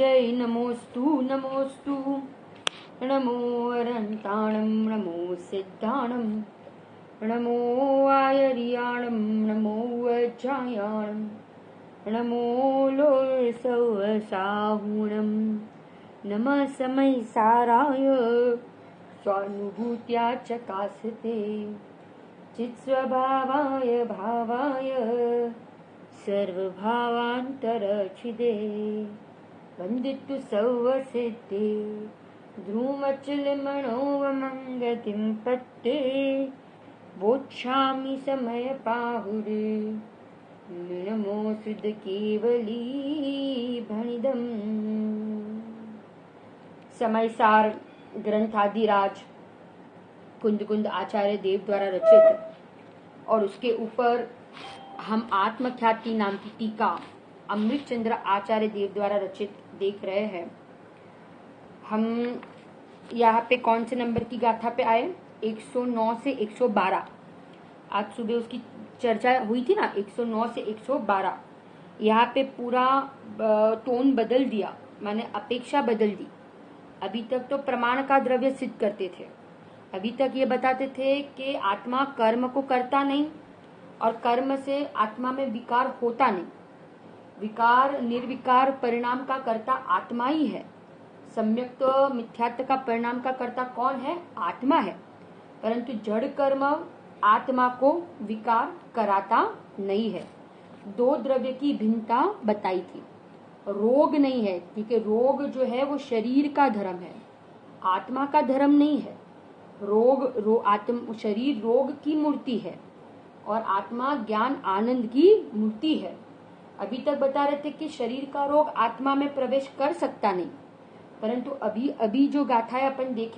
जय नमोस्तु नमोस्तु। नमो अरन्ताणं नमो सिद्धाणं नमो आयर्याणं नमो वज्रायाणं नमो लोलसवसाहुणं नमः समयसाराय स्वानुभूत्या चकासते चित्स्वभावाय भावाय सर्वभावान्तरच्छिदे वन्दितु सर्वसिद्धे ध्रुमचलमणोवमङ्गतिं पट्टे बोच्छामि समयपाहुरे नमो शुद्ध केवली भणिदम्। समयसार ग्रंथादिराज कुंद आचार्य देव द्वारा रचित और उसके ऊपर हम आत्मख्याति नाम की टीका अमृत चंद्र आचार्य देव द्वारा रचित देख रहे हैं। हम यहाँ पे कौन से नंबर की गाथा पे आए? 109 से 112। आज सुबह उसकी चर्चा हुई थी ना, 109 से 112। यहाँ पे पूरा टोन बदल दिया, माने अपेक्षा बदल दी। अभी तक तो प्रमाण का द्रव्य सिद्ध करते थे, अभी तक ये बताते थे कि आत्मा कर्म को करता नहीं और कर्म से आत्मा में विकार होता नहीं। विकार निर्विकार परिणाम का कर्ता आत्मा ही है। सम्यक तो मिथ्यात्व का परिणाम का कर्ता कौन है? आत्मा है। परंतु जड़ कर्म आत्मा को विकार कराता नहीं है। दो द्रव्य की भिन्नता बताई थी। रोग नहीं है, क्योंकि रोग जो है वो शरीर का धर्म है, आत्मा का धर्म नहीं है। शरीर रोग की मूर्ति है और आत्मा ज्ञान आनंद की मूर्ति है। अभी तक बता रहे थे कि शरीर का रोग आत्मा में प्रवेश कर सकता नहीं, परंतु अभी जो गाथाएं अपन देख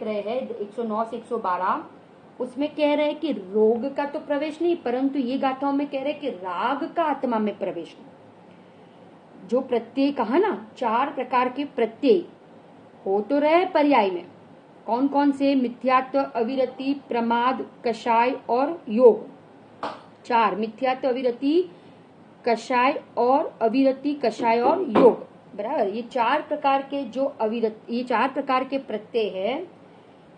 रहे हैं 109 से 112, उसमें कह रहे हैं कि रोग का तो प्रवेश नहीं, परंतु ये गाथाओं में कह रहे हैं कि राग का आत्मा में प्रवेश नहीं। जो प्रत्यय कहा ना, 4 प्रकार के प्रत्यय हो तो रहे पर्याय में। कौन कौन से? मिथ्यात्व, अविरति, प्रमाद, कषाय और योग। 4 मिथ्यात्व, अविरति, कषाय और योग, बराबर। ये 4 प्रकार के ये 4 प्रकार के प्रत्यय है,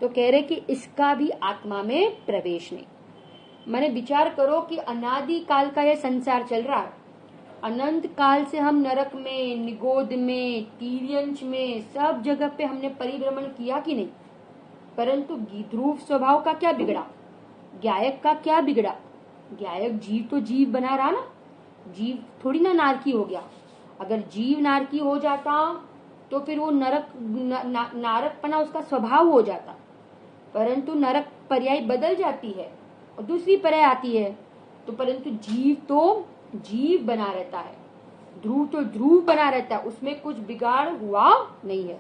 तो कह रहे कि इसका भी आत्मा में प्रवेश नहीं। मैंने विचार करो कि अनादि काल का यह संसार चल रहा है। अनंत काल से हम नरक में, निगोद में, तीर्यंश में, सब जगह पे हमने परिभ्रमण किया कि नहीं? परंतु ध्रुव स्वभाव का क्या बिगड़ा? ज्ञायक का क्या बिगड़ा? ज्ञायक जीव तो जीव बना रहा ना, जीव थोड़ी ना नारकी हो गया। अगर जीव नारकी हो जाता तो फिर वो नारकपना उसका स्वभाव हो जाता। परंतु नरक पर्याय बदल जाती है और दूसरी पर्याय आती है, तो परंतु जीव तो जीव बना रहता है, ध्रुव तो ध्रुव बना रहता है, उसमें कुछ बिगाड़ हुआ नहीं है।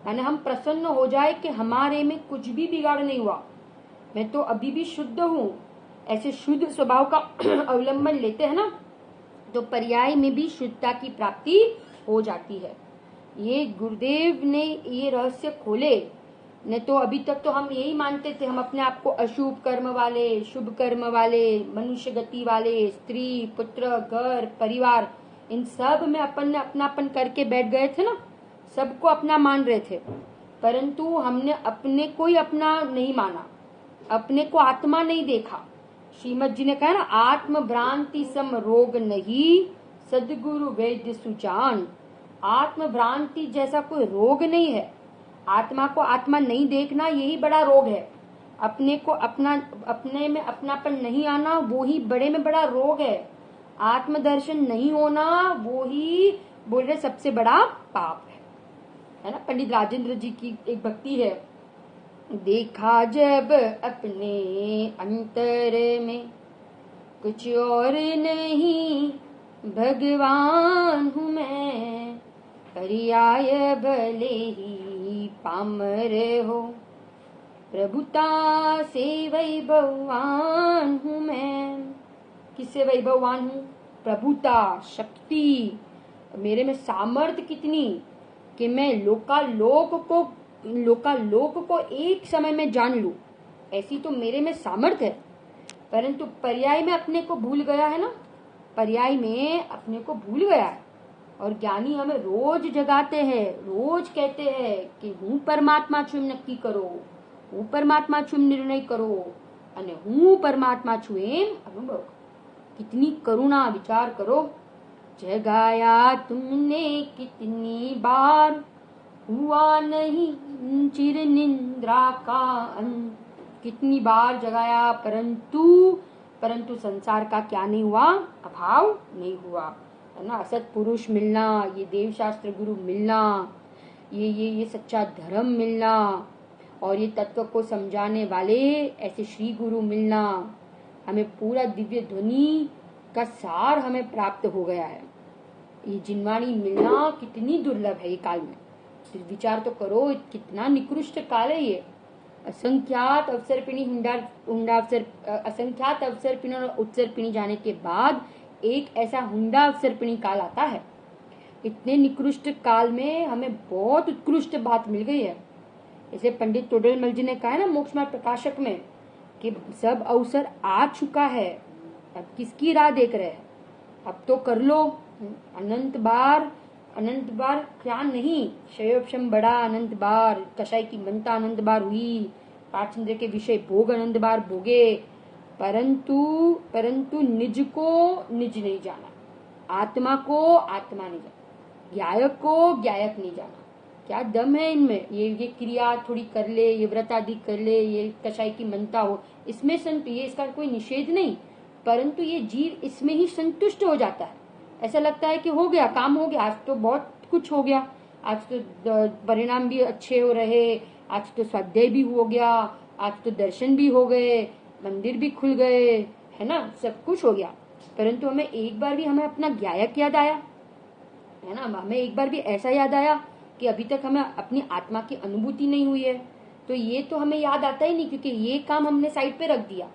यानी हम प्रसन्न हो जाए कि हमारे में कुछ भी बिगाड़ नहीं हुआ, मैं तो अभी भी शुद्ध हूँ, ऐसे शुद्ध स्वभाव का अवलंबन लेते हैं ना, तो पर्याय में भी शुद्धता की प्राप्ति हो जाती है। ये गुरुदेव ने ये रहस्य खोले, नहीं तो अभी तक तो हम यही मानते थे, हम अपने आप को अशुभ कर्म वाले, शुभ कर्म वाले, मनुष्य गति वाले, स्त्री, पुत्र, घर, परिवार, इन सब में अपन ने अपनापन करके बैठ गए थे ना, सबको अपना मान रहे थे। परंतु हमने अपने को ही अपना नहीं माना, अपने को आत्मा नहीं देखा। श्रीमद जी ने कहा ना, आत्म भ्रांति सम रोग नहीं, सदगुरु वैद्य सुजान। आत्म भ्रांति जैसा कोई रोग नहीं है। आत्मा को आत्मा नहीं देखना, यही बड़ा रोग है। अपने को अपने में अपनापन नहीं आना, वो ही बड़े में बड़ा रोग है। आत्मदर्शन नहीं होना, वो ही बोल रहे सबसे बड़ा पाप है ना। पंडित राजेंद्र जी की एक भक्ति है, देखा जब अपने अंतर में कुछ और नहीं, भगवान हूँ मैं, पर्याय भले ही पामर हो, प्रभुता से वैभवान हूँ मैं। किससे वैभवान हूँ? प्रभुता, शक्ति, मेरे में सामर्थ्य कितनी कि मैं लोकालोक को एक समय में जान लूं, ऐसी तो मेरे में सामर्थ्य है। परंतु पर्याय में अपने को भूल गया है ना, पर्याय में अपने को भूल गया है। और ज्ञानी हमें रोज जगाते हैं, रोज कहते हैं कि हूँ परमात्मा છું નક્કી કરો, હું પરમાત્મા છું निर्णय करो અને હું પરમાત્મા છું એમ અનુભવ. कितनी करुणा, विचार करो. जगाया तुमने कितनी बार, हुआ नहीं चिर निंद्रा का अंत. कितनी बार जगाया, परंतु संसार का क्या नहीं हुआ, अभाव नहीं हुआ. है ना. असत पुरुष मिलना, ये देव शास्त्र गुरु मिलना, ये सच्चा धर्म मिलना और ये तत्व को समझाने वाले ऐसे श्री गुरु मिलना, हमें पूरा दिव्य ध्वनि का सार हमें प्राप्त हो गया है. ये जिनवाणी मिलना कितनी दुर्लभ है ये काल में. विचार तो करो, कितना निकृष्ट काल है ये. असंख्यात अवसरपिणी असंख्यात अवसरपिणी और उत्सर्पिणी जाने के बाद एक ऐसा हुंडा अवसरपिणी काल आता है. इतने निकृष्ट काल में हमें बहुत उत्कृष्ट बात मिल गई है. जैसे पंडित तोडरमल जी ने कहा है ना मोक्ष मार्ग प्रकाशक में कि सब अवसर आ चुका है, अब किसकी राह देख रहे हैं, अब तो कर लो. अनंत बार क्या नहीं, शयोपशम बड़ा अनंत बार, कषाय की बनता अनंत बार हुई, पाचंद्र के विषय भोग अनंत बार भोगे, परंतु निज को निज नहीं जाना, आत्मा को आत्मा नहीं जाना, ज्ञायक को ज्ञायक नहीं जाना. क्या दम है इनमें. ये क्रिया थोड़ी कर ले, ये व्रत आदि कर ले, ये कषाय की मनता हो, इसमें ये इसका कोई निषेध नहीं, परंतु ये जीव इसमें ही संतुष्ट हो जाता है. ऐसा लगता है कि हो गया, काम हो गया, आज तो बहुत कुछ हो गया, आज तो परिणाम भी अच्छे हो रहे, आज तो स्वाध्याय भी हो गया, आज तो दर्शन भी हो गए, मंदिर भी खुल गए, है ना, सब कुछ हो गया. परंतु हमें एक बार भी हमें अपना ज्ञायक याद आया, है ना, हमें एक बार भी ऐसा याद आया कि अभी तक हमें अपनी आत्मा की अनुभूति नहीं हुई है. तो ये तो हमें याद आता ही नहीं, क्योंकि ये काम हमने साइड पे रख दिया.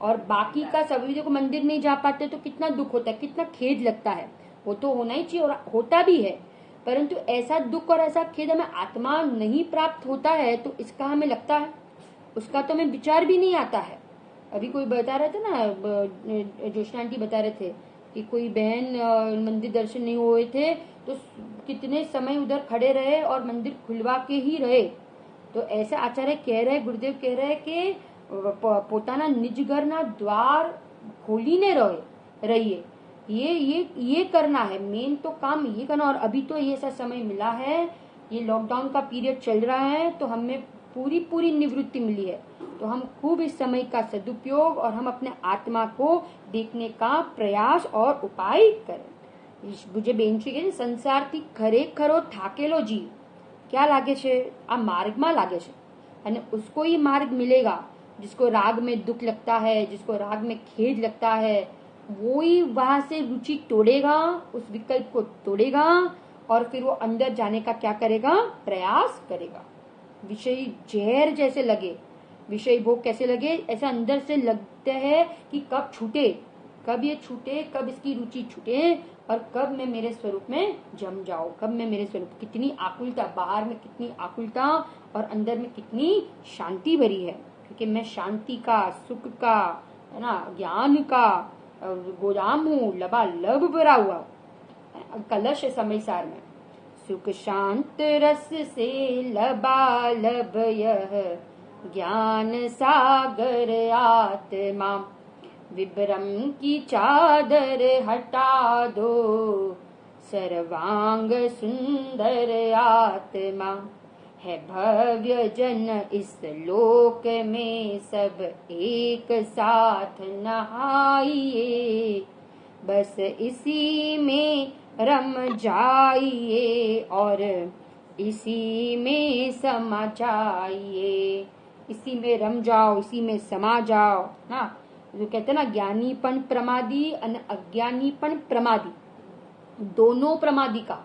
और बाकी का सभी देखो मंदिर नहीं जा पाते तो कितना दुख होता है, कितना खेद लगता है. वो तो होना ही चाहिए और होता भी है, परंतु ऐसा दुख और ऐसा खेद हमें आत्मा नहीं प्राप्त होता है तो इसका हमें लगता है, उसका तो हमें विचार भी नहीं आता है. अभी कोई बता रहे थे ना, जोशना आंटी बता रहे थे कि कोई बहन मंदिर दर्शन नहीं हुए थे तो कितने समय उधर खड़े रहे और मंदिर खुलवा के ही रहे. तो ऐसे आचार्य कह रहे, गुरुदेव कह रहे कि પોતાના નિજ ઘરના द्वार खोलीने रहिए. ये करना है, मेन तो काम ये करना. और अभी तो ये ऐसा समय मिला है, ये लॉकडाउन का पीरियड चल रहा है, तो हमें पूरी निवृत्ति मिली है, तो हम खूब इस समय का सदुपयोग और हम अपने आत्मा को देखने का प्रयास और उपाय करें. मुझे बेन છે કે સંસારથી ખરેખરો થાકેલો જીવ क्या लागे છે, આ માર્ગમાં લાગે છે, અને उसको ही मार्ग मिलेगा. जिसको राग में दुख लगता है, जिसको राग में खेद लगता है, वो ही वहां से रुचि तोड़ेगा, उस विकल्प को तोड़ेगा और फिर वो अंदर जाने का क्या करेगा, प्रयास करेगा. विषय जहर जैसे लगे, विषय भोग कैसे लगे, ऐसा अंदर से लगता है कि कब छूटे, कब ये छूटे, कब इसकी रुचि छूटे और कब मैं मेरे स्वरूप में जम जाऊं, कब मैं मेरे स्वरूप. कितनी आकुलता, बाहर में कितनी आकुलता और अंदर में कितनी शांति भरी है, क्योंकि मैं शांति का, सुख का, है ना, ज्ञान का गोदाम हूँ, लबालब भरा हुआ. कलश है समयसार में. सुख शांत रस से लबालब यह ज्ञान सागर आत्मा, विभ्रम की चादर हटा दो, सर्वांग सुंदर आत्मा. है भव्य जन इस लोक में सब एक साथ नहाइए, बस इसी में रम जाइए और इसी में समा जाइए. इसी में रम जाओ, इसी में समा जाओ ना. जो कहते हैं ना, ज्ञानीपन प्रमादी और अज्ञानीपन प्रमादी, दोनों प्रमादी का.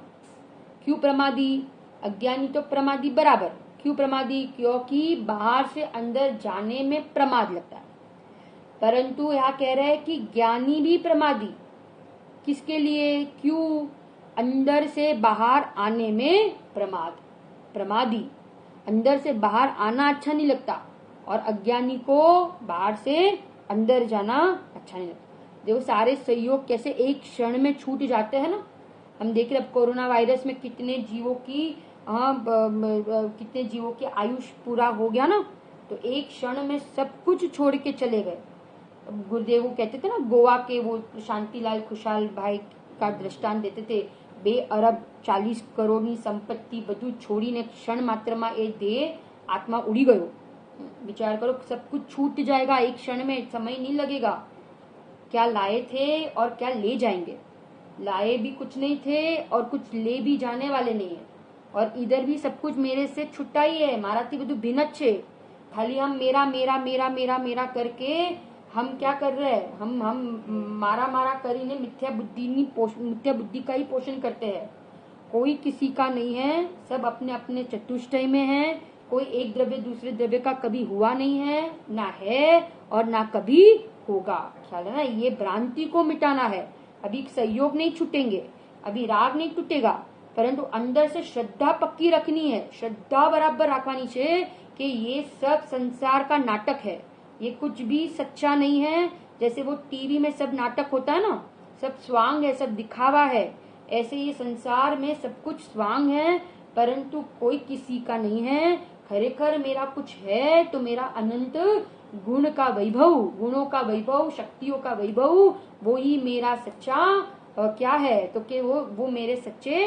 क्यों प्रमादी, अज्ञानी तो प्रमादी बराबर. क्यों प्रमादी, क्योंकि बाहर से अंदर जाने में प्रमाद लगता है. परंतु यहाँ कह रहे हैं कि ज्ञानी भी प्रमादी. किसके लिए, क्यों, अंदर से बाहर आने में प्रमादी. अंदर से बाहर आना अच्छा नहीं लगता और अज्ञानी को बाहर से अंदर जाना अच्छा नहीं लगता. देखो सारे सहयोग कैसे एक क्षण में छूट जाते हैं ना. हम देख रहे अब कोरोना वायरस में कितने जीवों की आयुष पूरा हो गया ना, तो एक क्षण में सब कुछ छोड़ के चले गए। गुरुदेव वो कहते थे ना, गोवा के वो शांतिलाल खुशाल भाई का दृष्टांत देते थे, 2 अरब 40 करोड़ની संपत्ति બધું છોડીને ક્ષણ માત્રમાં એ દેહ आत्मा उड़ी गयो। विचार करो, सब कुछ छूट जाएगा एक क्षण में, समय नहीं लगेगा। क्या लाए थे और क्या ले जाएंगे? लाए भी कुछ नहीं थे और कुछ ले भी जाने वाले नहीं है। और इधर भी सब कुछ मेरे से छुट्टा ही है, माराथी બધું भिन्न છે। खाली हम मेरा मेरा मेरा मेरा मेरा करके हम क्या कर रहे हैं, हम मारा मारा करीने मिथ्या बुद्धि का ही पोषण करते हैं। कोई किसी का नहीं है, सब अपने अपने चतुष्टय में है। कोई एक द्रव्य दूसरे द्रव्य का कभी हुआ नहीं है, ना है और ना कभी होगा। ख्याल है ना, ये भ्रांति को मिटाना है। अभी सहयोग नहीं छूटेंगे, अभी राग नहीं टूटेगा, परंतु अंदर से श्रद्धा पक्की रखनी है। श्रद्धा बराबर रखवानी चाहिए कि ये सब संसार का नाटक है, ये कुछ भी सच्चा नहीं है। जैसे वो टीवी में सब नाटक होता है ना, सब स्वांग है, सब दिखावा है, ऐसे ये संसार में सब कुछ स्वांग है, परंतु कोई किसी का नहीं है। खरेखर मेरा कुछ है तो मेरा अनंत गुण का वैभव, गुणों का वैभव, शक्तियों का वैभव, वो ही मेरा सच्चा क्या है, तो कि वो मेरे सच्चे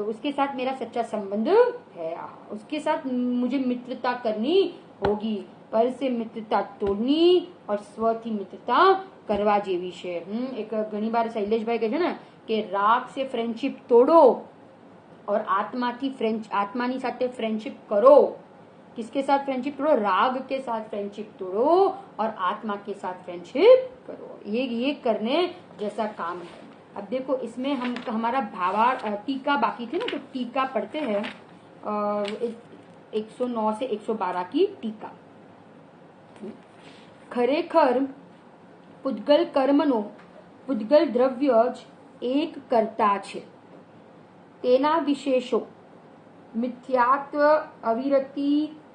उसके साथ मेरा सच्चा संबंध है। उसके साथ मुझे मित्रता करनी होगी, पर से मित्रता तोड़नी और स्व थी मित्रता करवा जेवी छे। एक घणी बार शैलेषभाई कहे ना कि राग से फ्रेंडशिप तोड़ो और आत्मानी साथे फ्रेंडशिप करो। किसके साथ फ्रेंडशिप तोड़ो? राग के साथ फ्रेंडशिप तोड़ो और आत्मा के साथ फ्रेंडशिप करो। ये करने जैसा काम है। अब देखो इसमें हमारा टीका बाकी थे ना, तो टीका पढ़ते हैं 109 से 112 की टीका। खरेखर पुद्गल कर्मनो पुद्गल द्रव्य एक करता छे, तेना विशेषो मिथ्यात्व, अविरति,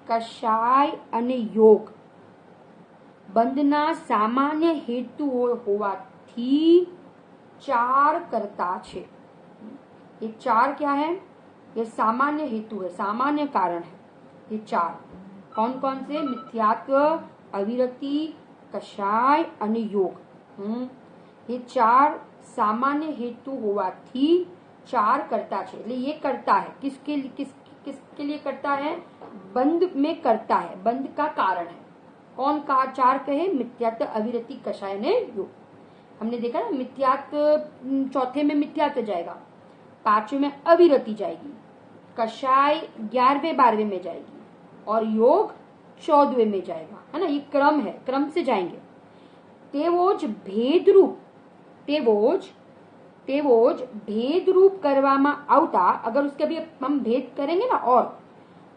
कषाय अने योग बंधना सामान्य हेतु होवाथी 4 करता छे। ये 4 क्या है? ये सामान्य हेतु है, सामान्य कारण है। ये 4 कौन कौन से? मिथ्यात्व, अविरति, कषाय अने योग। ये 4 सामान्य हेतु होवाथी 4 करता छे। એટલે ये करता है किसके लिए करता है? बंध में करता है, बंध का कारण है। कौन का 4 कहे? मिथ्यात्व, अविरति, कषाय ने योग। हमने देखा ना, मिथ्यात्व चौथे में मिथ्यात्व जाएगा, 5वें में अविरति जाएगी, कषाय 11वें 12वें में जाएगी और योग 14वें में जाएगा, है ना। ये क्रम है, क्रम से जाएंगे। तेवोज भेद रूप करवामा आवता, अगर उसके भी हम भेद करेंगे ना, और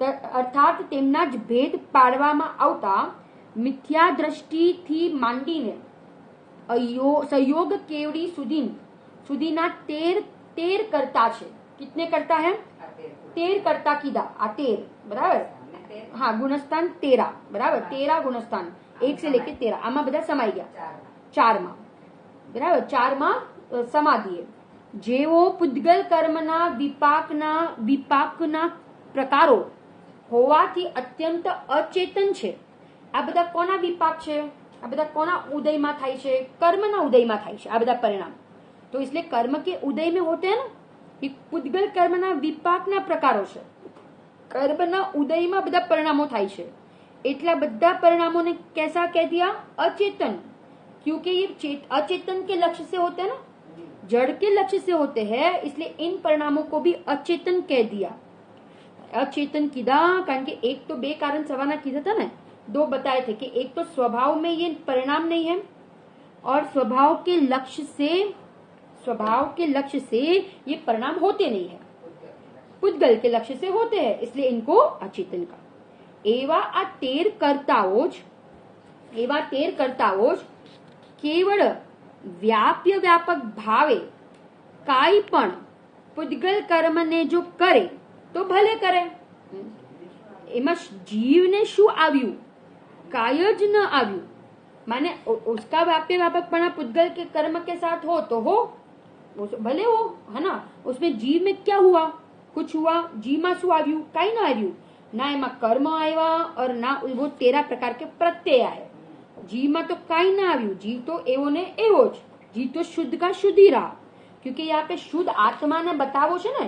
अर्थात तेमना ज भेद पाड़वामा आवता मिथ्या दृष्टि थी मांडीने संयोग केवड़ी सुधीना 13 करता छे। कितने करता है? 13 करता कीधा। आ 13 बराबर, हाँ, गुणस्थान 13 बराबर, 13 गुणस्थान 1 से लेके 13 आमा બધા समाई गया। 4 માં बराबर, 4 માં समाधि है। जेवो पुद्गल कर्मना विपाकना प्रकारो होवाथी अत्यंत अचेतन छे। आ બધા કોના વિપાક છે? આ બધા કોના ઉદયમાં થાય છે? કર્મના ઉદયમાં થાય છે આ બધા પરિણામ। તો इसलिए कर्म के उदय में होते हैं ना, ये पुद्गल कर्मना विपाकना प्रकारो છે। कर्मना उदयમાં બધા परिणामों થાય છે, એટલા બધા परिणामों ने कैसा कह दिया? अचेतन। क्योंकि ये अचेतन के लक्ष्य से होते हैं ना, जड़ के लक्ष्य से होते हैं, इसलिए इन परिणामों को भी अचेतन कह दिया। अचेतन कीधा कारण के एक तो 2 कारण सवाना कीधा था ना, 2 बताए थे कि एक तो स्वभाव में ये परिणाम नहीं है और स्वभाव के लक्ष्य से ये परिणाम होते नहीं है, पुद्गल के लक्ष्य से होते हैं, इसलिए इनको अचेतन का। एवा 13 करताओ केवल व्यापक भावे काई पण पुद्गल कर्म ने जो करे तो भले करे। एमा जीव ने शू आव्यू? काय ज न आव्यू। माने उसका व्याप्य व्यापकपणा पुद्गल के कर्म के साथ हो तो हो, ભલે હો है ना, उसमें जीव में क्या हुआ, कुछ हुआ, जीव में શું આવ્યું, કઈ ના આવ્યું, ના એમાં કર્મ આવ્યા और ना वो 13 प्रकार के प्रत्यय आए। जीव में तो कई ना આવ્યું, जीव तो एवो ने एवो ज, जीव तो शुद्ध का शुद्ध ही रहा, क्योंकि यहाँ पे शुद्ध आत्मा ने बतावो छे ने,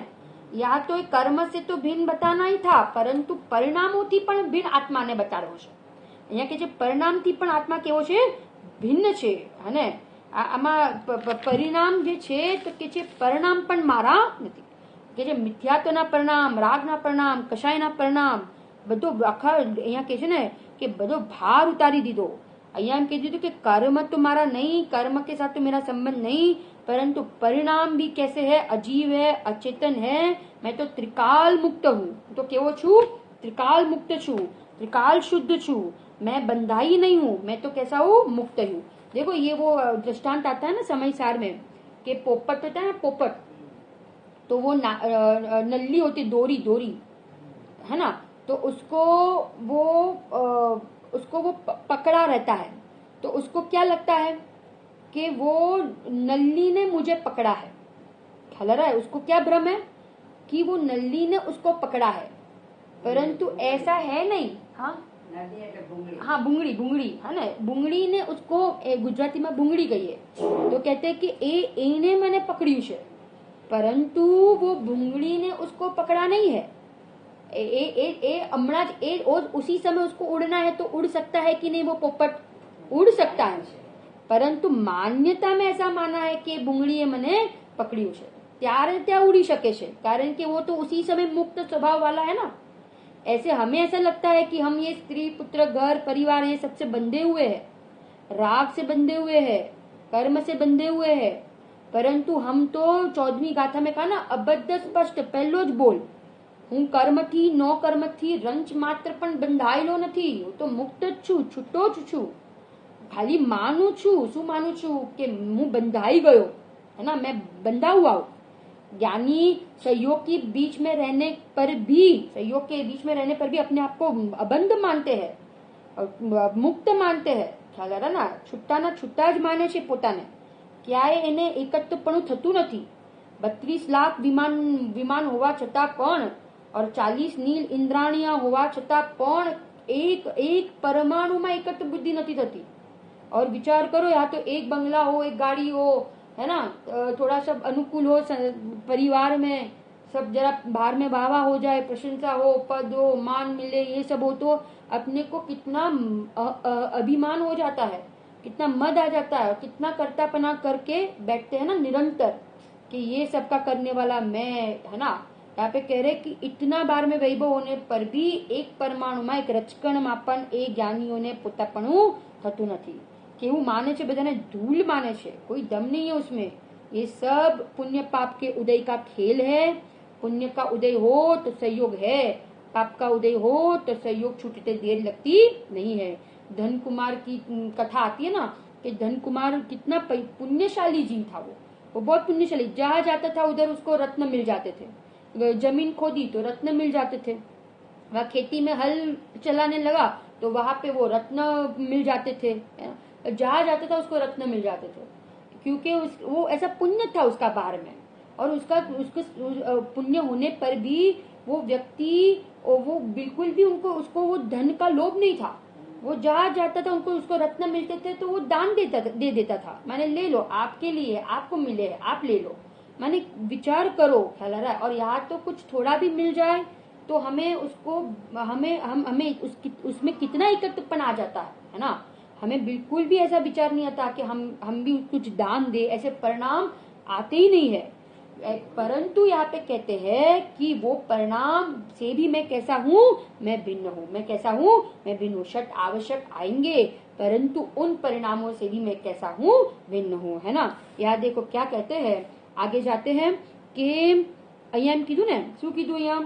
यहाँ तो कर्म से तो भिन्न बताना ही था, परंतु परिणामों थी पण भिन्न आत्मा ने बतावो छे। અહીંયા કે જે પરિણામ થી પણ આત્મા કેવો છે, ભિન્ન છે, અને આમાં પરિણામ જે છે તો કે છે પરિણામ પણ મારા નથી, કે જે મિથ્યાત્વના પરિણામ, રાગના પરિણામ, કશાયના પરિણામ બધો આખા અહીંયા કે છે ને કે બધો ભાર ઉતારી દીધો। અહીંયા એમ કહી દીધું કે કર્મ તો મારા નહીં, कर्म के साथ तो मेरा संबंध नहीं, परंतु परिणाम भी कैसे है, अजीव है, अचेतन है, मैं तो त्रिकाल मुक्त हूँ। तो केवो छू, त्रिकाल मुक्त छू, त्रिकाल शुद्ध छू, मैं बंधाई नहीं हूँ, मैं तो कैसा हूँ, मुक्त हूँ। देखो ये वो दृष्टांत आता है ना समय सार में, कि पोपट होता है ना, पोपट तो वो नल्ली होती, दोरी दोरी है ना, तो उसको वो पकड़ा रहता है, तो उसको क्या लगता है कि वो नल्ली ने मुझे पकड़ा है, ख्याल रहा है, उसको क्या भ्रम है कि वो नल्ली ने उसको पकड़ा है, परंतु ऐसा है नहीं। हाँ हाँ, बुंगड़ी बुंगड़ी है ना, बुंगड़ी ने उसको गुजराती में बुंगड़ी कही है, तो कहते हैं कि एने मैंने पकड़्યું છે, परंतु वो बुंगड़ी ने उसको पकड़ा नहीं है। हमણાં જ उसी समय उसको उड़ना है तो उड़ सकता है कि नहीं, वो पोपट उड़ सकता है, परंतु मान्यता में ऐसा माना है कि बुंगड़ीए મને પકડ્યું છે, ત્યારે ત્યાં ઉડી શકે છે, कारण कि वो तो उसी समय मुक्त स्वभाव वाला है ना। ऐसे हमें ऐसा लगता है कि हम ये स्त्री पुत्र घर परिवार ये सबसे बंधे हुए हैं, राग से बंधे हुए हैं, कर्म से बंधे हुए हैं, परंतु हम तो 14वीं गाथा में कहा ना, अबद्ध स्पष्ट पहलो ज बोल, હું કર્મથી નો કર્મથી રંચ માત્ર પણ બંધાયેલો નથી, હું તો મુક્ત જ છું, છૂટો જ છું, ખાલી માનું છું, શું માનું છું કે હું બંધાઈ ગયો, है ना, मैं बंधा हुआ हूँ। ज्ञानी सहयोग के बीच में रहने पर भी, सहयोग के बीच में रहने पर भी अपने आप को अबंध मानते हैं और मुक्त मानते हैं, ख्याल रहा ना, छुट्टा ना छुट्टा ज माने छे पोताने, क्यांय એને એકત્વપણું થતું નથી। 32 લાખ વિમાન હોવા છતાં પણ और 40 नील इंद्राणिया होवा छતાં પણ एक परमाणु में एकत्व बुद्धि नहीं थती। और विचार करो, यहाँ तो एक बंगला हो, एक गाड़ी हो, है ना, थोड़ा सब अनुकूल हो परिवार में, सब जरा बाहर में वाहवा हो जाए, प्रशंसा हो, पद हो, मान मिले, ये सब हो तो अपने को कितना अभिमान हो जाता है, कितना मद आ जाता है, कितना कर्तापना करके बैठते हैं ना निरंतर कि ये सबका करने वाला मैं, है ना। यहाँ पे कह रहे कि इतना बार में वैभव होने पर भी एक परमाणु में, एक रचकण मापन ए ज्ञानीओने पोतापणुं थतुं नथी। केवुं माने छे, बधाने धूल माने छे, कोई दम नहीं है उसमें। ये सब पुण्य पाप के उदय का खेल है। पुण्य का उदय हो तो सहयोग है, पाप का उदय हो तो सहयोग छूटते देर लगती नहीं है। धन कुमार की कथा आती है ना कि धन कुमार कितना पुण्यशाली जीव था, वो बहुत पुण्यशाली, जहां जाता था उधर उसको रत्न मिल जाते थे, जमीन खोदी तो रत्न मिल जाते थे, वह खेती में हल चलाने लगा तो वहां पे वो रत्न मिल जाते थे, जहां जाता था उसको रत्न मिल जाते थे, क्योंकि वो ऐसा पुण्य था उसका बाहर में। और उसको पुण्य होने पर भी वो व्यक्ति, वो बिल्कुल भी उसको वो धन का लोभ नहीं था, वो जहां जाता था उनको उसको रत्न मिलते थे तो वो दान दे देता था, माने ले लो, आपके लिए, आपको मिले, आप ले लो, माने विचार करो, ख्याल रहा है। और यहाँ तो कुछ थोड़ा भी मिल जाए तो हमें उसको हमें उसमें कितना एकत्वपन आ जाता है ना। हमें बिल्कुल भी ऐसा विचार नहीं आता कि हम भी कुछ दान दे, ऐसे परिणाम आते ही नहीं है। परंतु यहाँ पे कहते हैं कि वो परिणाम से भी मैं कैसा हूँ, मैं भिन्न हूँ, मैं कैसा हूँ, मैं भिन्न हूँ। षट आवश्यक आएंगे परंतु उन परिणामों से भी मैं कैसा हूँ, भिन्न हूँ, है ना। यहाँ देखो क्या कहते हैं, आगे जाते हैं कि અહીંયા એમ કીધું ને, શું કીધું અહીંયા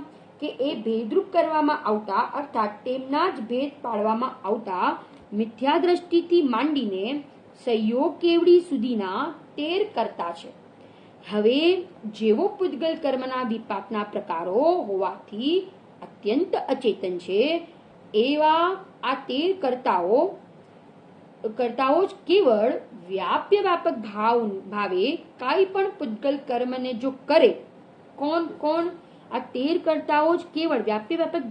કે એ ભેદરૂપ કરવામાં આવતા, અર્થાત તેમના જ ભેદ પાડવામાં આવતા મિથ્યા દ્રષ્ટિથી માંડીને સંયોગ કેવડી સુધીના 13 કરતા છે। હવે જેવો પૂતગલ કર્મના વિપાકના પ્રકારો હોવાથી અત્યંત અચેતન છે, એવા આ 13 કરતાઓ કરતાઓ જ કેવળ વ્યાપ્ય વ્યાપક ભાવે કાંઈ પણ પૂતગલ કર્મને જો કરે, કોણ કોણ? આ 13 કર્તાઓ જ કેવળ વ્યાપ્ય વ્યાપક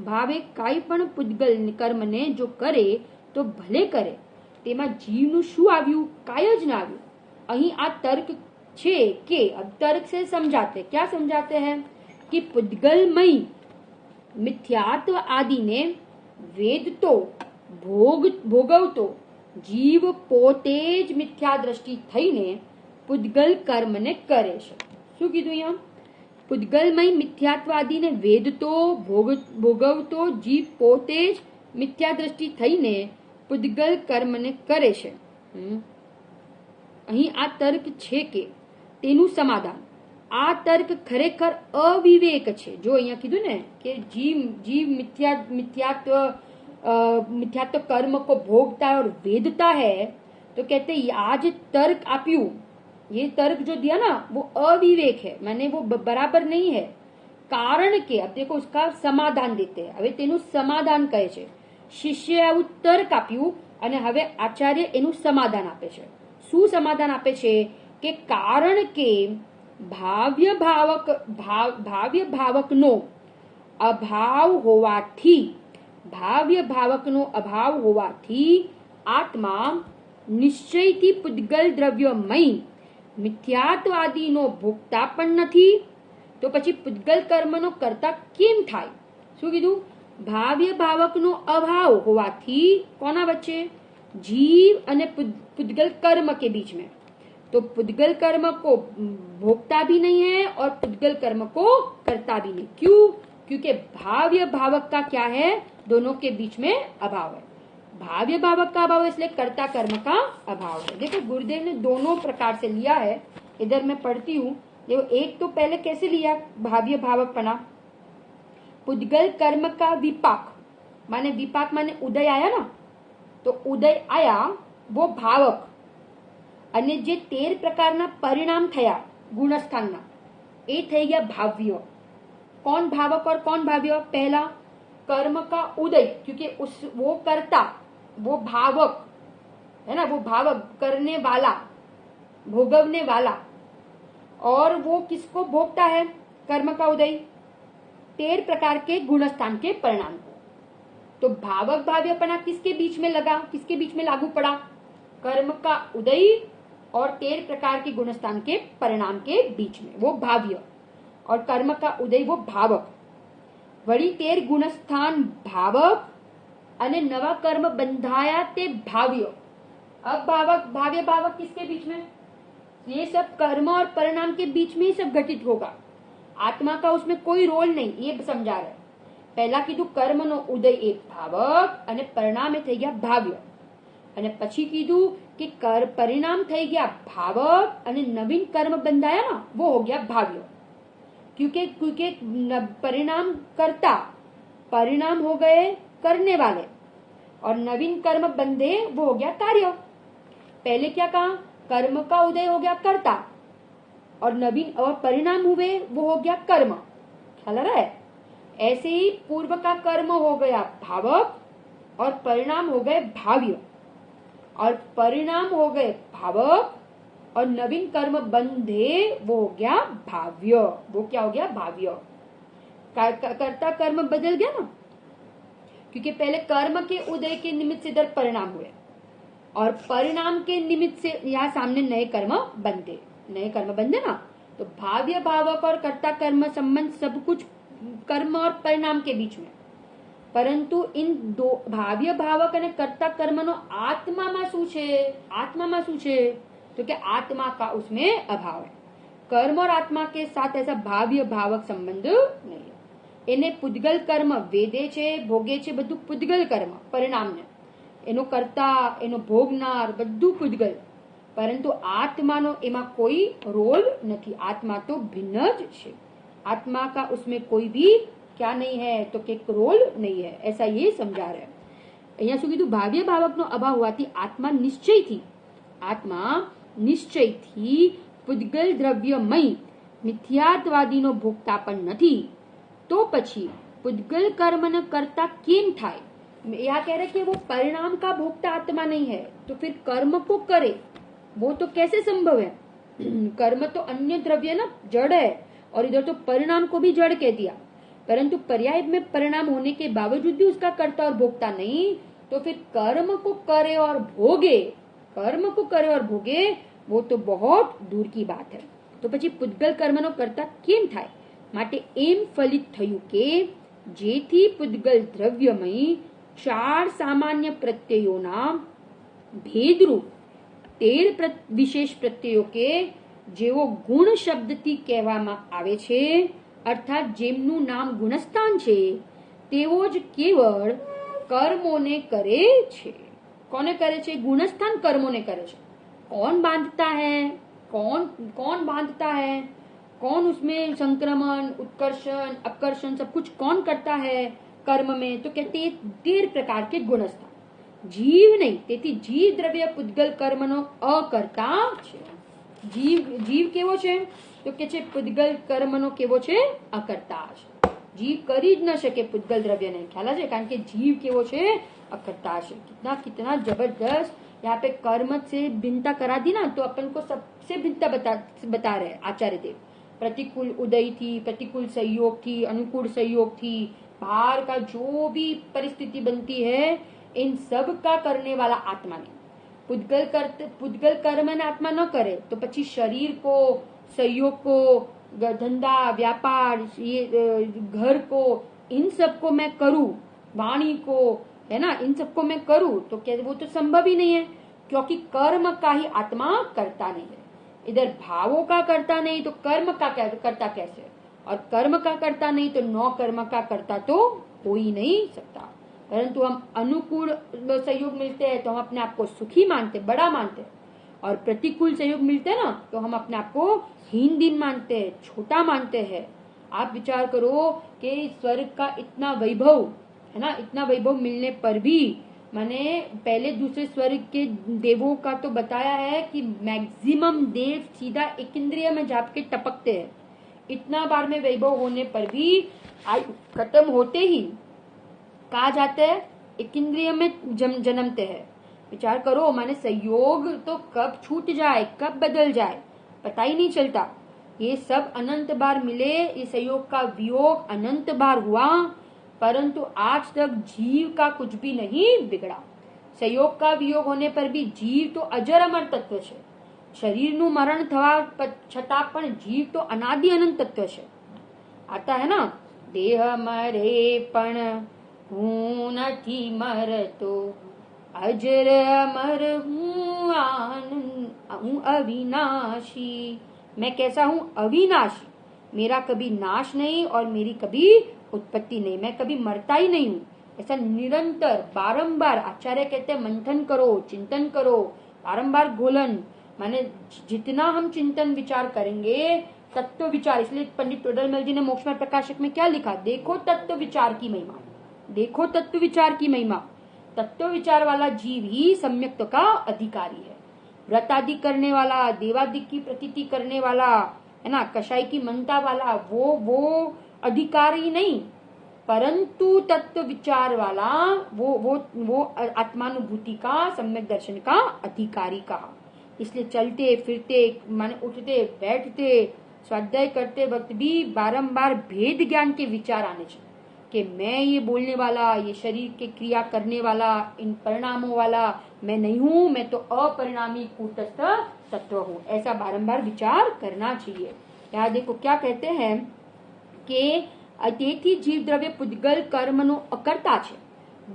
ભાવે કાંઈ પણ પૂતગલ કર્મને જો કરે તો ભલે કરે, તેમાં જીવનું શું આવ્યું? કાંઈ જ ના આવ્યું. અહીં આ તર્ક છે કે अब तर्क से समझाते, क्या समझाते हैं कि पुद्गलमय मिथ्यात्व आदि ने વેદતો ભોગવતો જીવ પોતે જ મિથ્યા દ્રષ્ટિ થઈને પૂતગલ કર્મને કરે છે. શું કીધું અહીંયા? પૂતગલમય મિથ્યાત્વાદીને વેદતો ભોગવતો જીવ પોતે જ મિથ્યા દ્રષ્ટિ થઈને પૂતગલ કર્મને કરે છે. અહીં આ તર્ક છે કે તેનું સમાધાન. આ તર્ક ખરેખર અવિવેક છે. જો અહીંયા કીધું ને કે जीव मिथ्यात्व कर्म को भोगता है और वेदता है, तो कहते हैं आज तर्क आप्यू, ये तर्क जो दिया ना वो अविवेक है, माने वो बराबर नहीं है. कारण के अब देखो उसका समाधान देते हैं. હવે તેનું સમાધાન કહે છે. શિષ્યએ આવું તર્ક આપ્યું અને હવે આચાર્ય એનું સમાધાન આપે છે. શું સમાધાન આપે છે? કે કારણ કે ભાવ્ય ભાવકનો અભાવ હોવાથી આત્મા નિશ્ચયથી પૂતગલ દ્રવ્યમય મિથ્યાત્વાદીનો ભોગતા પણ નથી. તો પછી પૂતગલ કર્મનો કરતા કેમ થાય? શું કીધું? ભાવ્ય ભાવકનો અભાવ હોવાથી કોના વચ્ચે? जीव અને पूतगल कर्म के बीच में. तो पूतगल कर्म को भोगता भी नहीं है और पूतगल कर्म को करता भी नहीं. क्यों? क्योंकि भाव्य भावक का क्या है? दोनों के बीच में अभाव है. भाव्य भावक का अभाव इसलिए कर्ता कर्म का अभाव है. देखो गुरुदेव ने दोनों प्रकार से लिया है. इधर मैं पढ़ती हूँ. देखो एक तो पहले कैसे लिया भाव्य भावक पना? पूतगल कर्म का विपाक, माने विपाक माने उदय आया ना, तो उदय आया वो भावक અને જે 13 પ્રકારના પરિણામ થયા ગુણસ્થાનના એ થઈ ગયા ભાવ્ય. कौन भावक और कौन भाव्य? पहला कर्म का उदय, क्योंकि वो कर्ता, वो भावक है ना, वो भावक करने वाला, भोगवने वाला, और वो किसको भोगता है? कर्म का उदय 13 प्रकार के गुणस्थान के परिणाम को. तो भावक भाव्यपना किसके बीच में लगा? किसके बीच में लागू पड़ा? कर्म का उदय और 13 प्रकार के गुणस्थान के परिणाम के बीच में, वो भाव्य, और कर्म का उदय वो भावक. वड़ी 13 गुणस्थान भावक અને નવા કર્મ બંધાયા તે ભાવ્ય. अब भावक भाव्य भावक किसके बीच में? ये सब कर्म और परिणाम के बीच में ही सब घटित होगा. आत्मा का उसमें कोई रोल नहीं, ये समझा रहे. पहला कीधु कर्म नो उदय एक भावक અને परिणाम થઈ ગયા ભાવ્ય. અને પછી કીધું कि परिणाम થઈ ગયા भावक અને नवीन कर्म બંધાયા ना, वो हो गया भाव्य. क्योंकि परिणाम कर्ता, परिणाम हो गए करने वाले, और नवीन कर्म बंधे वो हो गया कार्य. पहले क्या कहा? कर्म का उदय हो गया कर्ता, और नवीन और परिणाम हुए वो हो गया कर्म. ख्याल आ रहा है? ऐसे ही पूर्व का कर्म हो गया भावक और परिणाम हो गए भाव्य, और परिणाम हो गए भावक और नवीन कर्म बंधे वो हो गया भाव्य. वो क्या हो गया? भाव्य. कर्ता कर्म बदल गया ना, क्योंकि पहले कर्म के उदय के निमित्त से इधर परिणाम हुए, और परिणाम के निमित्त से यहाँ सामने नए कर्म बंधे. नए कर्म बंधे ना, तो भाव्य भावक और कर्ता कर्म संबंध सब कुछ कर्म और परिणाम के बीच में. परंतु इन दो भाव्य भावक અને कर्ता कर्मનો આત્મામાં શું છે? આત્મામાં શું છે? तो क्या आत्मा का उसमें अभाव है. कर्म और आत्मा के साथ ऐसा भाव्य भावक संबंध नहीं है. એને પૂતગલ કર્મ વેદે છે, ભોગે છે, બધું પૂતગલ કર્મ પરિણામને. એનો કર્તા, એનો ભોગનાર બધું પૂતગલ. પરંતુ આત્માનો એમાં કોઈ રોલ નથી. આત્मा तो भिन्न ज છે. आत्मा का उसमें कोई भी क्या नहीं है? तो કે रोल नहीं है. ऐसा ये समझा रहे. અહીંયા શું કીધું? ભાવ્ય ભાવકનો અભાવ હોવાથી આત્મા નિશ્ચયથી પૂતગલ દ્રવ્યમય મિથ્યાત્વાદીનો ભોગતા પણ નથી. તો પછી પૂતગલ કર્મને કરતા કેમ થાય? यहाँ कह रहे कि वो परिणाम का भोक्ता आत्मा नहीं है, तो फिर कर्म को करे वो तो कैसे संभव है? कर्म तो अन्य द्रव्य ना, जड़ है, और इधर तो परिणाम को भी जड़ कह दिया। परंतु पर्याय में परिणाम होने के बावजूद भी उसका कर्ता और भोक्ता नहीं, तो फिर कर्म को करे और भोगे, कर्म को करे और भोगे वो तो बहुत दूर की बात है। तो પછી પુદ્ગલ કર્મનો કર્તા કેમ થાય? માટે એમ ફલિત થયું કે જેથી પુદ્ગલ દ્રવ્યમય ચાર સામાન્ય પ્રત્યયોના ભેદરૂપ 13 વિશેષ પ્રત્યયો કે જેવો ગુણ શબ્દથી કહેવામાં આવે છે, અર્થાત જેમનું નામ ગુણસ્થાન છે, તેવો જ કેવળ કર્મોને કરે છે। કોને કરે છે? ગુણસ્થાન કર્મોને કરે છે। कौन बांधता है? कौन बांधता है? कौन उसमें संक्रमण, उत्कर्षण, अपकर्षण सब कुछ कौन करता है कर्म में? तो कहते हैं 13 प्रकार के गुणस्थान, जीव नहीं। તેથી જીવ દ્રવ્ય પુદ્ગલ કર્મનો અકર્તા છે। જીવ કેવો છે? તો કે છે પુદ્ગલ કર્મનો કેવો છે? અકર્તા છે। जीव કરી જ ન શકે પુદ્ગલ દ્રવ્યને, ખ્યાલ છે? કારણ કે जीव કેવો છે? अकर्ता છે। कितना जबरदस्त यहाँ पे कर्म से भिन्नता करा दी ना, तो अपन को सबसे भिन्नता बता रहे आचार्य देव। प्रतिकूल उदय थी, प्रतिकूल संयोग थी, अनुकूल संयोग थी, बाहर का जो भी परिस्थिति बनती है इन सब का करने वाला आत्मा ने। पुद्गल कर्म ने आत्मा न करे तो પછી शरीर को, संयोग को, धंधा व्यापार, ये घर को, इन सबको मैं करूं, वाणी को, है ना, इन सबको मैं करूं, तो क्या वो तो संभव ही नहीं है, क्योंकि कर्म का ही आत्मा करता नहीं है। इधर भावों का करता नहीं तो कर्म का करता कैसे? और कर्म का करता नहीं तो नौ कर्म का करता तो हो ही नहीं सकता। परंतु हम अनुकूल सहयोग मिलते हैं तो हम अपने आप को सुखी मानते, बड़ा मानते, और प्रतिकूल सहयोग मिलते हैं ना तो हम अपने आप को हीन दिन मानते हैं, छोटा मानते हैं। आप विचार करो कि स्वर्ग का इतना वैभव है ना, इतना वैभव मिलने पर भी मैंने पहले दूसरे स्वर्ग के देवों का तो बताया है कि मैक्सिमम देव सीधा एक इंद्रिय में जाके टपकते हैं। इतना बार में वैभव होने पर भी आयु खत्म होते ही कहा जाते हैं एक इंद्रिय में जन्मते हैं। विचार करो, माने संयोग तो कब छूट जाए, कब बदल जाए, पता ही नहीं चलता। ये सब अनंत बार मिले, ये संयोग का वियोग अनंत बार हुआ, परंतु आज तक जीव का कुछ भी नहीं बिगड़ा। संयोग का वियोग होने पर भी जीव तो अजर अमर तत्व છે। શરીરનું મરણ થવા છતાં પણ જીવ તો અનાદિ અનંત તત્વ છે। आता है ना, देह मरे पण हूँ નથી મરતો, अजर अमर हूँ आनंद, हूँ अविनाशी। मैं कैसा हूँ? अविनाशी, मेरा कभी नाश नहीं और मेरी कभी उत्पत्ति नहीं, मैं कभी मरता ही नहीं हूँ। ऐसा निरंतर बारंबार आचार्य कहते हैं मंथन करो, चिंतन करो, बारंबार घोलन। माने जितना हम चिंतन विचार करेंगे, तत्व विचार, इसलिए पंडित टोडरमल जी ने मोक्षमय प्रकाशक में क्या लिखा? देखो तत्व विचार की महिमा, देखो तत्व विचार की महिमा। तत्व विचार वाला जीव ही सम्यक्त का अधिकारी है। व्रत आदि करने वाला, देवादि की प्रतीति करने वाला, है ना, कषाय की मनता वाला, वो अधिकारी नहीं, परंतु तत्व विचार वाला वो आत्मानुभूति का, सम्यक दर्शन का अधिकारी कहा। इसलिए चलते फिरते, माने उठते बैठते, स्वाध्याय करते वक्त भी बारंबार भेद ज्ञान के विचार आने चाहिए कि मैं ये बोलने वाला, ये शरीर के क्रिया करने वाला, इन परिणामों वाला मैं नहीं हूँ, मैं तो अपरिणामी कूटस्थ तत्व हूँ। ऐसा बारंबार विचार करना चाहिए। यहाँ देखो क्या कहते हैं कि તેથી જીવ દ્રવ્ય પુદ્ગલ કર્મનો અકર્તા છે,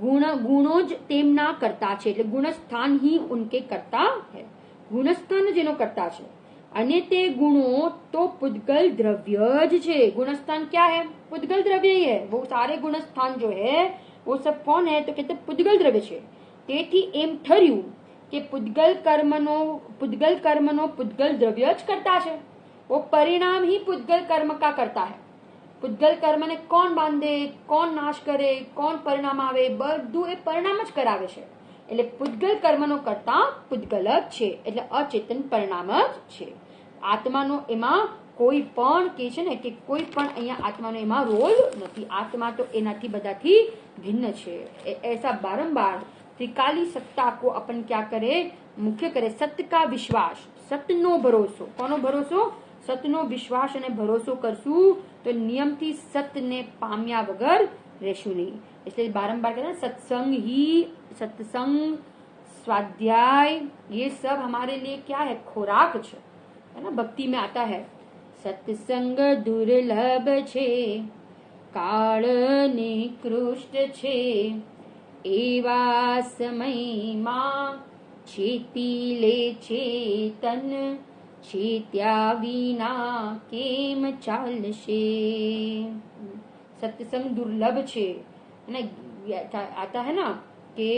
ગુણો જ તેમના કરતા છે, એટલે ગુણસ્થાન ही उनके करता है, गुणस्थान જેનો કરતા છે, અને તે ગુણો તો પુદ્ગલ દ્રવ્ય જ છે। गुणस्थान क्या है? पुद्गल द्रव्य ही है। वो सारे गुणस्थान जो है वो सब कौन है? तो कहते पुद्गल द्रव्य છે। તેથી એમ ઠર્યું કે પુદ્ગલ કર્મનો પુદ્ગલ દ્રવ્ય જ કરતા છે। वो परिणाम ही पुद्गल कर्म का करता है। पुद्गल कर्म ने कोण बांधे, कोण नाश करे, कोण परिणाम आवे, બધું એ પરિણામ જ કરાવે છે। એટલે પુદ્ગલ કર્મનો કરતા પુદ્ગલ જ છે, એટલે અચેતન પરિણામ જ છે। આત્માનો એમાં કોઈ પણ કે છે ને કે કોઈ પણ અહીંયા આત્માનો એમાં રોલ નથી. આત્मा तो એનાથી બધાથી भिन्न છે. ऐसा बारंबार त्रिकाली सत्ता को अपन क्या करे, मुख्य करे सत्य का विश्वास, सत्यનો ભરોસો. કોનો ભરોસો? સત્યનો વિશ્વાસ અને ભરોસો કરશું તો નિયમથી સત્યને પામ્યા વગર રહેશું નહીં. इसलिए बारंबार कहते हैं सत्संग स्वाध्याय ये सब हमारे लिए क्या है, खुराक है ना. भक्ति में आता है सत्संग दुर्लभ छे, काल निकृष्ट छे, एवा समय मां चेती ले चेतन, चेत्या विना केम चालशे. सत्संग दुर्लभ छे ना, आता है ना कि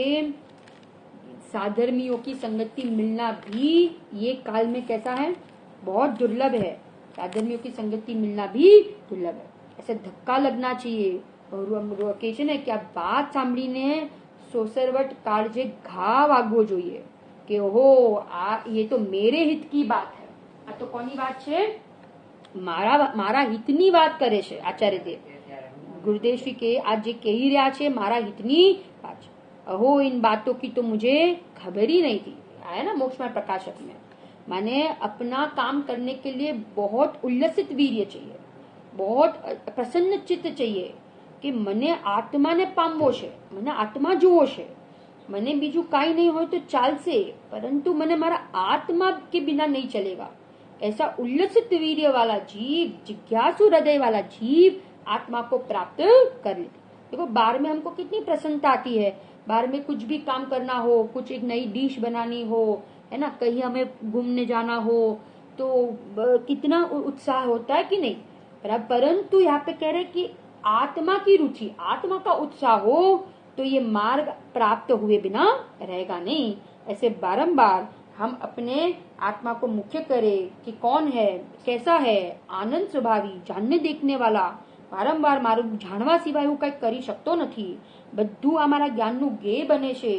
साधर्मियों की संगति मिलना भी ये काल में कैसा है, बहुत दुर्लभ है. साधर्मियों की संगति मिलना भी दुर्लभ है. ऐसे धक्का लगना चाहिए. કે છે ને કે આ વાત સાંભળીને સોસરવટ કાળજે ઘા વાગવો જોઈએ કે ઓહો ये तो मेरे हित की बात है. આ તો કોની વાત છે? મારા હિતની વાત કરે છે આચાર્ય દેવ. गुरुदेव श्री के आज जे कही रहा छे मारा हितनी बात. अहो इन बातों की तो मुझे खबर ही नहीं थी. आया ना मोक्षमय प्रकाशक में. माने अपना काम करने के लिए बहुत उल्लसित वीर्य चाहिए, बहुत प्रसन्न चित्त चाहिए कि मने आत्मा ने पामवो छे, मने आत्मा जुवो छे, मने बीजू काई नहीं हो तो चालसे, परंतु मने मारा आत्मा के बिना नहीं चलेगा. ऐसा उल्लसित वीर्य वाला जीव, जिज्ञासु हृदय वाला जीव आत्मा को प्राप्त कर ले. देखो बाहर में हमको कितनी प्रसन्नता आती है, बाहर में कुछ भी काम करना हो, कुछ एक नई डिश बनानी हो, है ना, कहीं हमें घूमने जाना हो तो कितना उत्साह होता है कि नहीं. परंतु यहाँ पे कह रहे कि आत्मा की रुचि, आत्मा का उत्साह हो तो ये मार्ग प्राप्त हुए बिना रहेगा नहीं. ऐसे बारंबार हम अपने आत्मा को मुख्य करें कि कौन है, कैसा है, आनंद स्वभावी, जानने देखने वाला. વારંવાર મારું જાણવા સિવાય હું કઈ કરી શકતો નથી. બધું આ મારા જ્ઞાનનું ગે બને છે.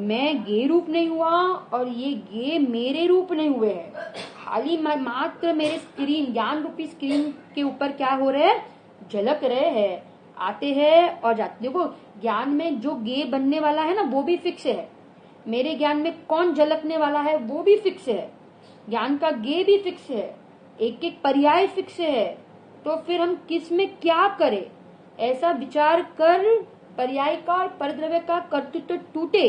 मैं गे रूप नहीं हुआ और ये गे मेरे रूप नहीं हुए हैं. खाली मात्र मेरे स्क्रीन, ज्ञान रूपी स्क्रीन के ऊपर क्या हो रहे हैं, झलक रहे हैं, आते हैं और जाते. देखो ज्ञान में जो गे बनने वाला है ना वो भी फिक्स है. मेरे ज्ञान में कौन झलकने वाला है वो भी फिक्स है. ज्ञान का गे भी फिक्स है, एक एक पर्याय फिक्स है. तो फिर हम किस में क्या करें, ऐसा विचार कर पर्याय का और परद्रव्य का कर्तृत्व टूटे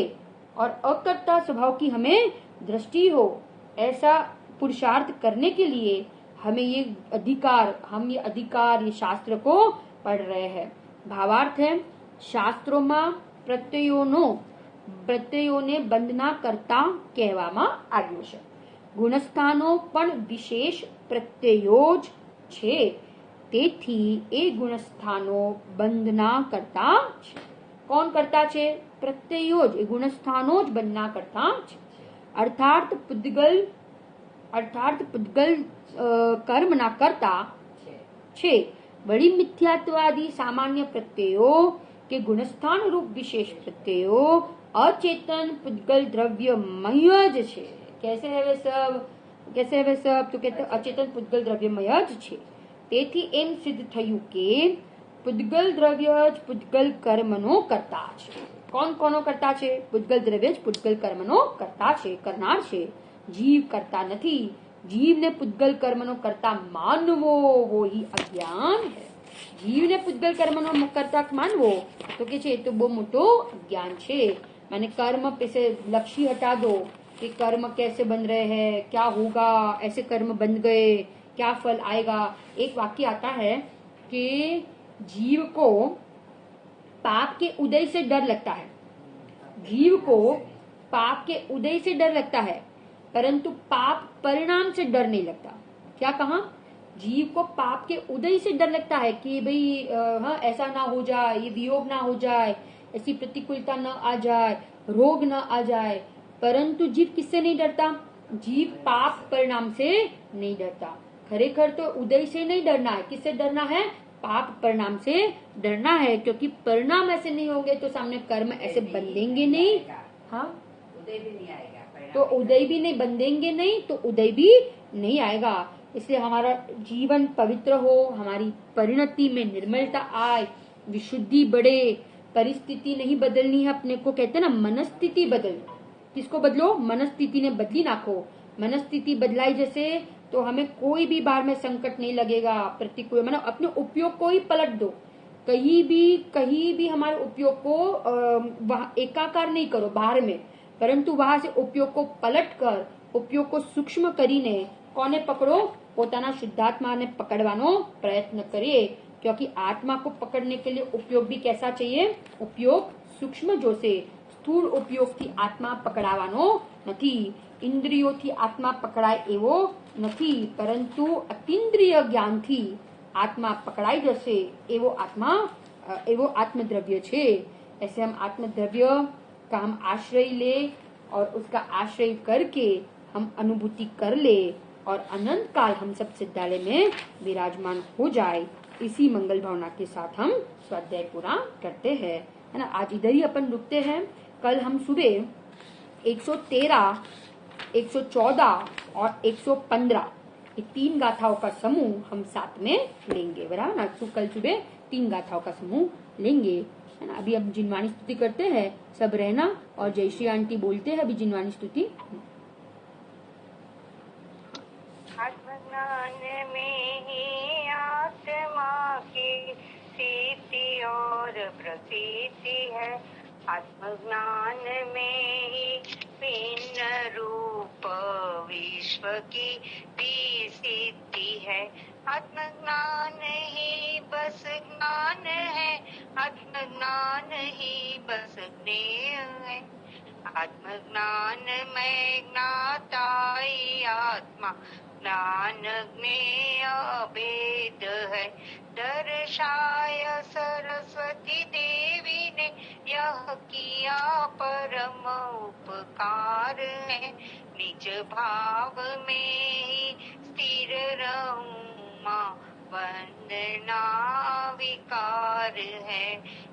और अकर्ता स्वभाव की हमें दृष्टि हो. ऐसा पुरुषार्थ करने के लिए हमें ये अधिकार, ये शास्त्र को पढ़ रहे हैं. भावार्थ है શાસ્ત્રોમાં પ્રત્યયોને બંધના કરતા કહેવામાં આવ્યું છે. ગુણસ્થાનો પણ વિશેષ પ્રત્યયો જ છે, તેથી એ ગુણસ્થાનો બંધના કરતા છે. કોણ કરતા છે? પ્રત્યયો જ, એ ગુણસ્થાનો જ બંધના કરતા છે. અર્થાત પુદ્ગલ કર્મના કરતા છે. વળી મિથ્યાત્વાદી સામાન્ય પ્રત્યયો કે ગુણસ્થાન રૂપ વિશેષ પ્રત્યયો અચેતન પુદ્ગલ દ્રવ્યમય જ છે. कैसे है वे सब? तो कहते अचेतन पुद्गल द्रव्यमय જ છે. તેથી એમ સિદ્ધ થયું કે પુદ્ગલ દ્રવ્ય જ પુદ્ગલ કર્મનો કરતા છે. કોનો કરતા છે? પુદ્ગલ દ્રવ્ય જ પુદ્ગલ કર્મનો કરતા છે, કરનાર છે. જીવ કરતા નથી. જીવને પુદ્ગલ કર્મનો કરતા માનવો वो ही अज्ञान है. જીવને પુદ્ગલ કર્મનો કરતા માનવો તો કે છે તો બહુ મોટો અજ્ઞાન છે. मैंने कर्म पे से लक्ष्य हटा दो कि कर्म कैसे बन रहे हैं, क्या होगा, ऐसे कर्म बन गए, क्या फल आएगा. एक वाक्य आता है कि जीव को पाप के उदय से डर लगता है. जीव को पाप के उदय से डर लगता है, परंतु पाप परिणाम से डर नहीं लगता. क्या कहा? जीव को पाप के उदय से डर लगता है कि भाई हाँ ऐसा ना हो जाए, ये वियोग ना हो जाए, ऐसी प्रतिकूलता न आ जाए, रोग न आ जाए. परंतु जीव किससे नहीं डरता? जीव पाप परिणाम से नहीं डरता. खरेखर तो उदय से नहीं डरना है. किससे डरना है? पाप परिणाम से डरना है, क्योंकि परिणाम ऐसे नहीं होंगे तो सामने कर्म ऐसे बंधेंगे नहीं. हाँ, उदय भी नहीं आएगा. तो उदय भी नहीं बंधेंगे नहीं तो उदय भी नहीं आएगा. इसलिए हमारा जीवन पवित्र हो, हमारी परिणति में निर्मलता आए, विशुद्धि बढ़े। परिस्थिति नहीं बदलनी है अपने को, कहते हैं ना मनस्थिति बदल। किसको बदलो? मनस्थिति ने बदली नाखो। मनस्थिति बदलाई जैसे तो हमें कोई भी बाहर में संकट नहीं लगेगा, प्रतिकूल। मतलब अपने उपयोग को ही पलट दो, कहीं भी हमारे उपयोग को वहां एकाकार नहीं करो बाहर में, परंतु वहां से उपयोग को पलट कर उपयोग को सूक्ष्म કરીને कोने पकड़ो? पोताना शुद्धात्मा ने पकड़वानो प्रयत्न करिए, क्योंकि आत्मा को पकड़ने के लिए उपयोग भी कैसा चाहिए? उपयोग सूक्ष्म जो से। સ્થૂળ ઉપયોગથી આત્મા પકડાવાનો નથી, ઇન્દ્રિયોથી આત્મા પકડાય એવો નથી, પરંતુ અતિન્દ્રિય જ્ઞાનથી આત્મા પકડાઈ જશે એવો आत्मद्रव्य छे। ऐसे हम आत्मद्रव्य का हम आश्रय ले और उसका आश्रय करके हम अनुभूति कर ले और अनंत काल हम सब सिद्धालय में विराजमान हो जाए। इसी मंगल भावना के साथ हम स्वाध्याय पूरा करते हैं, है ना। आज इधर ही अपन रुकते हैं। कल हम सुबह 113, 114 और 115 ये 3 गाथाओं का समूह हम साथ में लेंगे, बराबर ना। तो कल सुबह 3 गाथाओं का समूह लेंगे, है ना। अभी हम जिनवाणी स्तुति करते हैं, सब रहना और जयश्री आंटी बोलते हैं अभी जिनवाणी स्तुति। आत्मज्ञान में ही आत्मा की स्थिति और प्रतीति है, आत्मज्ञान में ही भिन्न रूप विश्व की भी सिद्धि है, आत्मज्ञान ही बस ज्ञान है, आत्मज्ञान ही बस ज्ञेय है, आत्मज्ञान में ज्ञाताई आत्मा ज्ञान ज्ञेय भेद है, दर्शाय सरस्वती देवी ने यह किया परम उपकार है, निज भाव में ही स्थिर रहूं मां वंदना विकार है,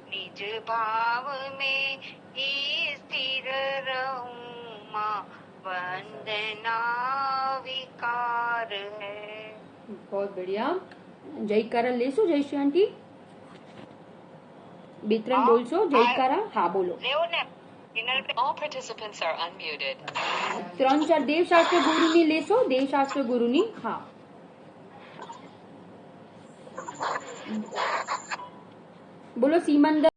निज भाव में ही स्थिर रहूं मां वंदना विकार है। बहुत बढ़िया। जयकारा लेसो जयश्री आंटी, बेत्रन बोलसो जयकारा। हाँ बोलो। All participants are unmuted. 3-4 देवशास्त्र गुरुनी लेसो, देवशास्त्र गुरुनी। हाँ बोलो सीमंदर।